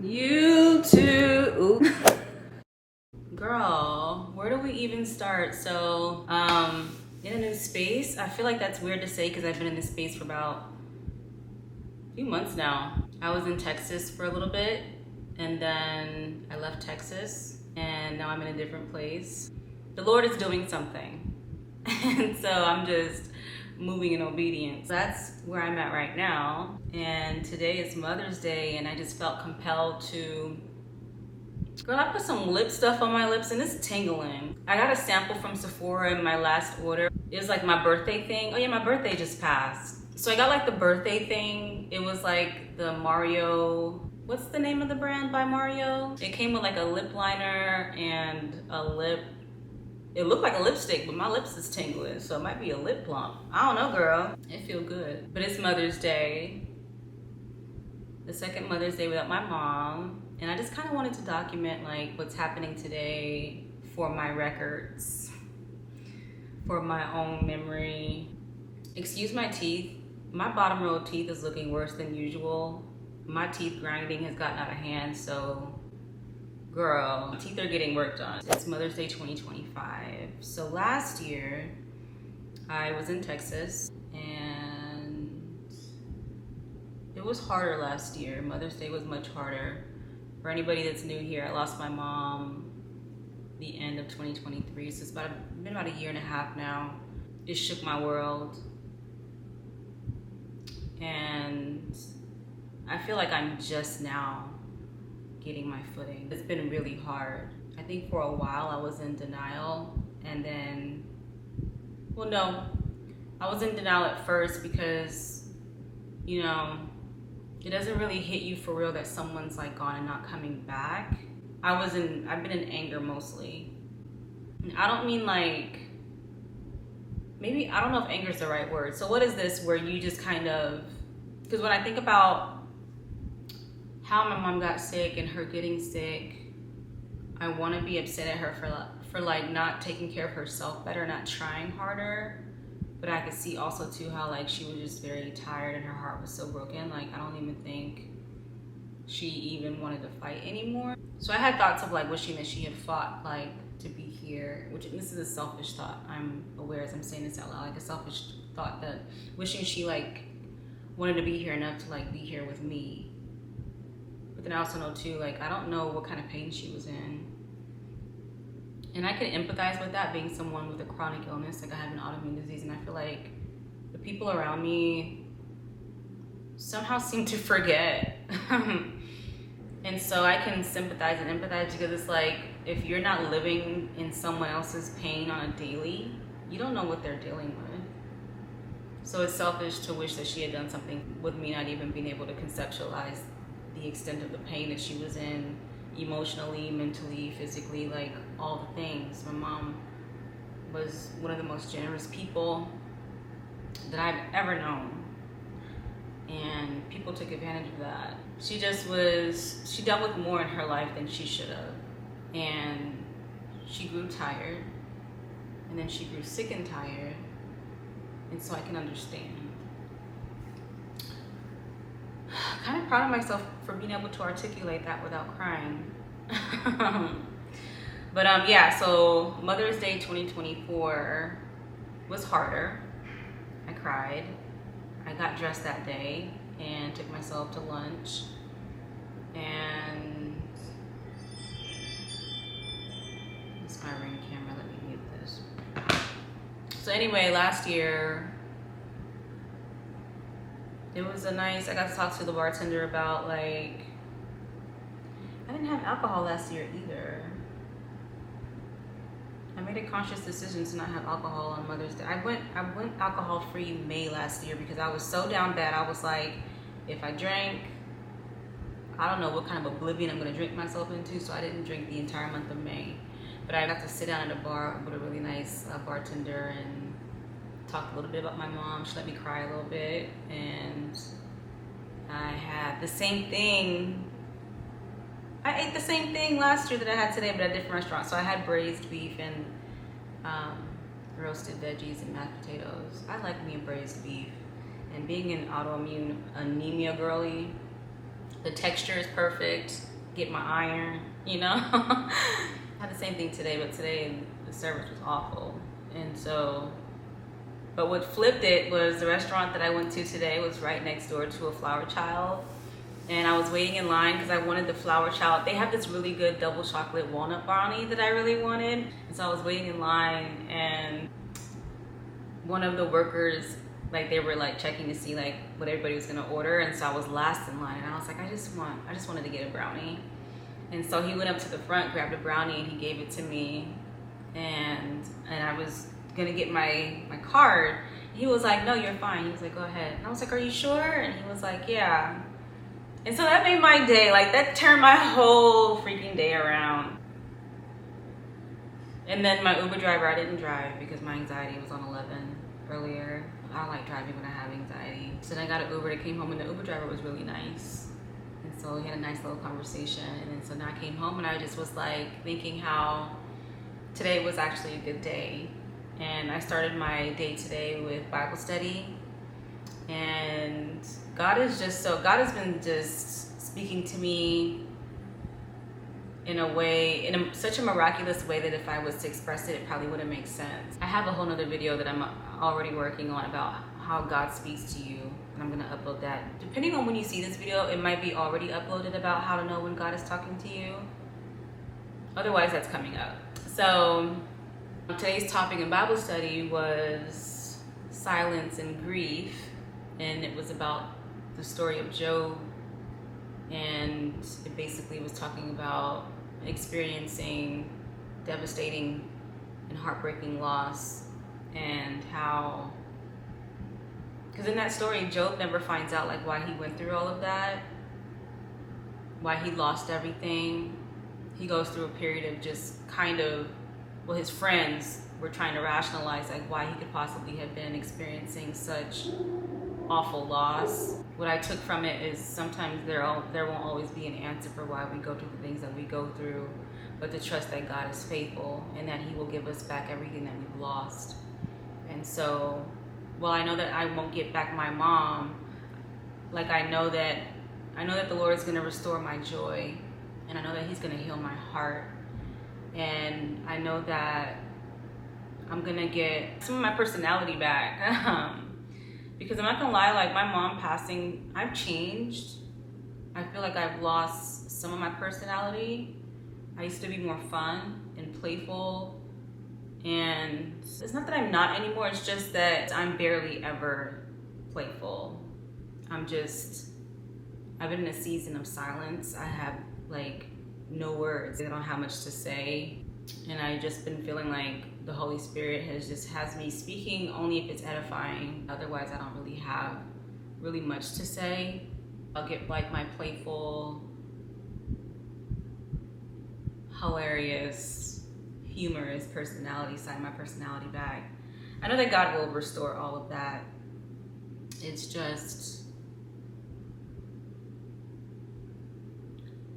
You too. Ooh. Girl, where do we even start? So, in a new space, I feel like that's weird to say because I've been in this space for about a few months now. I was in Texas for a little bit and then I left Texas and now I'm in a different place. The Lord is doing something. And so I'm just moving in obedience. That's where I'm at right now. And today is Mother's Day and I just felt compelled to, girl, I put some lip stuff on my lips and it's tingling. I got a sample from Sephora in my last order. It was like my birthday thing. Oh yeah, my birthday just passed. So I got like the birthday thing. It was like the Mario, what's the name of the brand by Mario? It came with like a lip liner and a lip. It looked like a lipstick, but my lips is tingling, so it might be a lip plump. I don't know, girl. It feel good. But it's Mother's Day. The second Mother's Day without my mom. And I just kind of wanted to document like what's happening today for my records, for my own memory. Excuse my teeth. My bottom row of teeth is looking worse than usual. My teeth grinding has gotten out of hand, so girl, teeth are getting worked on. It's Mother's Day 2025. So last year, I was in Texas and it was harder last year. Mother's Day was much harder. For anybody that's new here, I lost my mom the end of 2023. So it's been about a year and a half now. It shook my world. And I feel like I'm just now getting my footing. It's been really hard. I think for a while I was in denial and then, well no, I was in denial at first because, you know, it doesn't really hit you for real that someone's like gone and not coming back. I've been in anger mostly. And I don't mean like, maybe, I don't know if anger is the right word. So what is this where you just kind of, because when I think about how my mom got sick and her getting sick, I want to be upset at her for like not taking care of herself better, not trying harder. But I could see also too how like she was just very tired and her heart was so broken. Like I don't even think she even wanted to fight anymore. So I had thoughts of like wishing that she had fought like to be here, which this is a selfish thought. I'm aware as I'm saying this out loud, like a selfish thought that wishing she like wanted to be here enough to like be here with me. But then I also know too, like I don't know what kind of pain she was in. And I can empathize with that, being someone with a chronic illness, like I have an autoimmune disease, and I feel like the people around me somehow seem to forget. And so I can sympathize and empathize because it's like, if you're not living in someone else's pain on a daily, you don't know what they're dealing with. So it's selfish to wish that she had done something with me not even being able to conceptualize the extent of the pain that she was in, emotionally, mentally, physically, like all the things. My mom was one of the most generous people that I've ever known. And people took advantage of that. She dealt with more in her life than she should have. And she grew tired. And then she grew sick and tired. And so I can understand. Kind of proud of myself for being able to articulate that without crying. But yeah, so Mother's Day 2024 was harder. I cried. I got dressed that day and took myself to lunch. And it's my Ring camera, let me mute this. So anyway, last year, it was I got to talk to the bartender about like, I didn't have alcohol last year either. I made a conscious decision to not have alcohol on Mother's Day. I went alcohol free May last year because I was so down bad. I was like, if I drank, I don't know what kind of oblivion I'm gonna drink myself into, so I didn't drink the entire month of May. But I got to sit down at a bar with a really nice bartender and talk a little bit about my mom. She let me cry a little bit, and I had the same thing. I ate the same thing last year that I had today, but at a different restaurant. So I had braised beef and roasted veggies and mashed potatoes. I like me a braised beef. And being an autoimmune anemia girly, the texture is perfect. get my iron, you know. I had the same thing today, but today the service was awful. And so, but what flipped it was the restaurant that I went to today was right next door to a Flower Child. And I was waiting in line because I wanted the Flower Child. They have this really good double chocolate walnut brownie that I really wanted. And so I was waiting in line, and one of the workers, like, they were like checking to see like what everybody was gonna order. And so I was last in line, and I was like, I just wanted to get a brownie. And so he went up to the front, grabbed a brownie, and he gave it to me. And I was gonna get my card. He was like, no, you're fine. He was like, go ahead. And I was like, are you sure? And he was like, yeah. And so that made my day. Like, that turned my whole freaking day around. And then my Uber driver, I didn't drive because my anxiety was on 11 earlier. I don't like driving when I have anxiety. So then I got an Uber that came home, and the Uber driver was really nice. And so we had a nice little conversation. And then so now I came home, and I just was like thinking how today was actually a good day. And I started my day today with Bible study. And God has been just speaking to me in a way, such a miraculous way that if I was to express it, it probably wouldn't make sense. I have a whole nother video that I'm already working on about how God speaks to you, and I'm gonna upload that. Depending on when you see this video, it might be already uploaded about how to know when God is talking to you. Otherwise, that's coming up. So today's topic in Bible study was silence and grief, and it was about the story of Job. And it basically was talking about experiencing devastating and heartbreaking loss, and how, because in that story, Job never finds out like why he went through all of that, why he lost everything. He goes through a period of just kind of, well, his friends were trying to rationalize like why he could possibly have been experiencing such awful loss. What I took from it is sometimes there won't always be an answer for why we go through the things that we go through, but to trust that God is faithful and that He will give us back everything that we've lost. And so, well, I know that I won't get back my mom. Like, I know that the Lord is going to restore my joy, and I know that He's going to heal my heart, and I know that I'm going to get some of my personality back. Because I'm not gonna lie, like, my mom passing, I've changed. I feel like I've lost some of my personality. I used to be more fun and playful, and it's not that I'm not anymore, it's just that I'm barely ever playful. I've been in a season of silence. I have like no words. I don't have much to say, and I've just been feeling like the Holy Spirit has me speaking only if it's edifying. Otherwise, I don't really have much to say. I'll get like my playful, hilarious, humorous personality side, my personality back. I know that God will restore all of that. It's just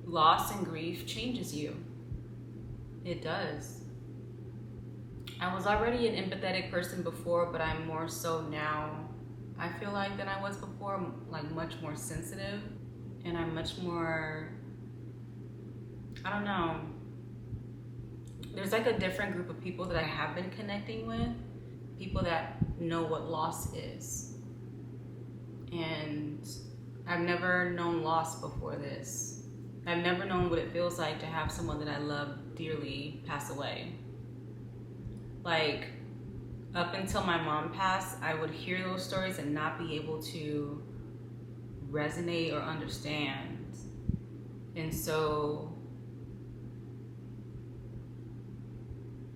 loss and grief changes you. It does. I was already an empathetic person before, but I'm more so now, I feel like, than I was before. Like, much more sensitive, and I'm much more, I don't know. There's like a different group of people that I have been connecting with, people that know what loss is. And I've never known loss before this. I've never known what it feels like to have someone that I love dearly pass away. Like, up until my mom passed, I would hear those stories and not be able to resonate or understand. And so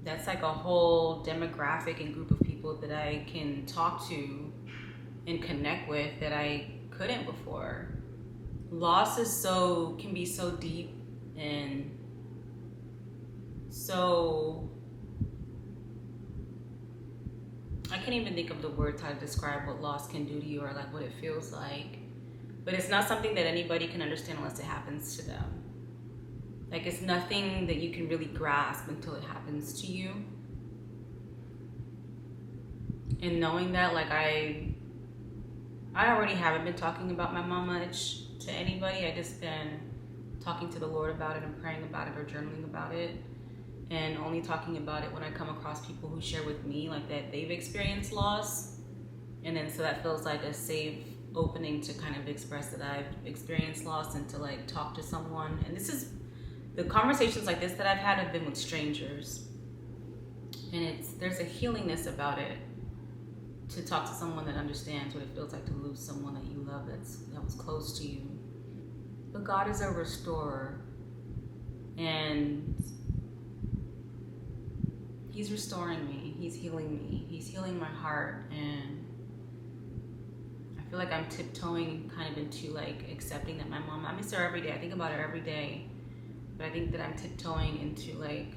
that's like a whole demographic and group of people that I can talk to and connect with that I couldn't before. Loss can be so deep and so, I can't even think of the words how to describe what loss can do to you or like what it feels like. But it's not something that anybody can understand unless it happens to them. Like, it's nothing that you can really grasp until it happens to you. And knowing that, like, I already haven't been talking about my mom much to anybody. I just been talking to the Lord about it and praying about it or journaling about it, and only talking about it when I come across people who share with me like that they've experienced loss. And then so that feels like a safe opening to kind of express that I've experienced loss and to like talk to someone. And this is the conversations like this that I've had have been with strangers, and there's a healingness about it to talk to someone that understands what it feels like to lose someone that you love that was close to you. But God is a restorer, and He's restoring me. He's healing me. He's healing my heart, and I feel like I'm tiptoeing kind of into like accepting that my mom, I miss her every day. I think about her every day, but I think that I'm tiptoeing into like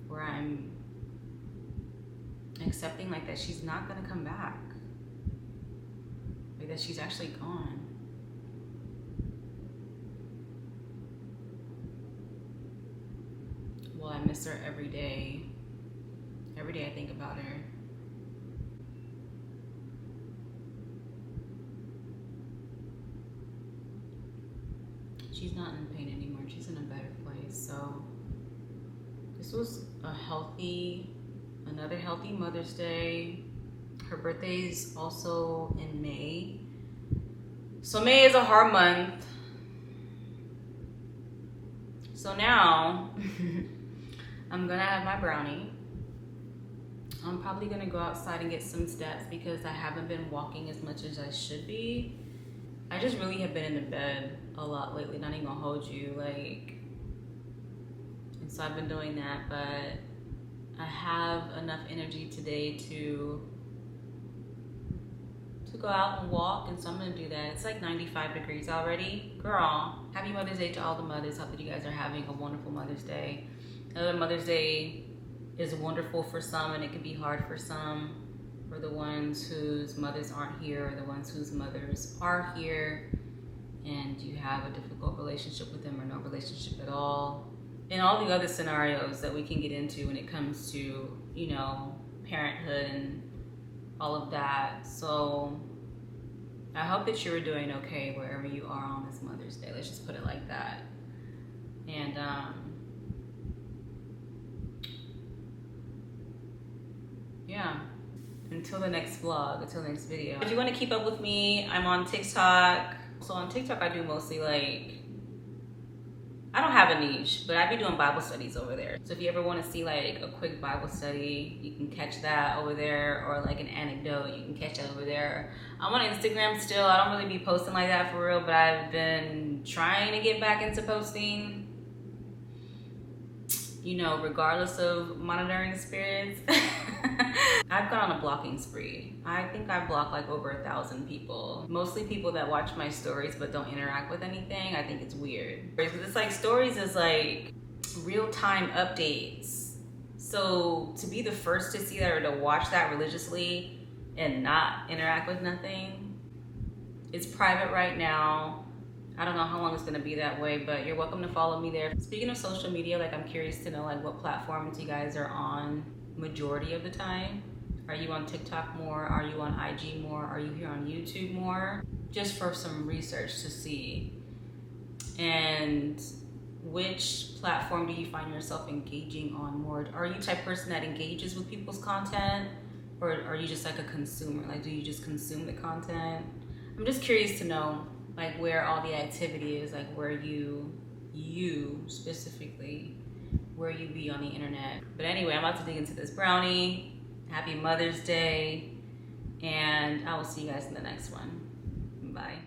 where I'm accepting like that she's not gonna come back, like that she's actually gone. Well, I miss her every day. Every day I think about her. She's not in pain anymore. She's in a better place. So this was another healthy Mother's Day. Her birthday's also in May. So May is a hard month. So now I'm gonna have my brownie. I'm probably gonna go outside and get some steps because I haven't been walking as much as I should be. I just really have been in the bed a lot lately, not even gonna hold you, like, and so I've been doing that, but I have enough energy today to go out and walk, and so I'm gonna do that. It's like 95 degrees already. Girl, happy Mother's Day to all the mothers. Hope that you guys are having a wonderful Mother's Day. Another Mother's Day is wonderful for some, and it can be hard for some, for the ones whose mothers aren't here, or the ones whose mothers are here, and you have a difficult relationship with them or no relationship at all. And all the other scenarios that we can get into when it comes to, you know, parenthood and all of that. So I hope that you're doing okay wherever you are on this Mother's Day. Let's just put it like that. And yeah, until the next vlog, until the next video. If you want to keep up with me, I'm on TikTok. So on TikTok, I do mostly like, I don't have a niche, but I be doing Bible studies over there. So if you ever want to see like a quick Bible study, you can catch that over there, or like an anecdote, you can catch that over there. I'm on Instagram still. I don't really be posting like that for real, but I've been trying to get back into posting, you know, regardless of monitoring spirits. I've gone on a blocking spree. I think I blocked like over 1,000 people. Mostly people that watch my stories but don't interact with anything. I think it's weird. It's like stories is like real-time updates. So to be the first to see that or to watch that religiously and not interact with nothing, it's private right now. I don't know how long it's gonna be that way, but you're welcome to follow me there. Speaking of social media, like I'm curious to know like what platforms you guys are on majority of the time. Are you on TikTok more? Are you on IG more? Are you here on YouTube more? Just for some research to see. And which platform do you find yourself engaging on more? Are you the type of person that engages with people's content? Or are you just like a consumer? Like, do you just consume the content? I'm just curious to know like where all the activity is, like where you specifically, where you be on the internet. But anyway, I'm about to dig into this brownie. Happy Mother's Day, and I will see you guys in the next one. Bye.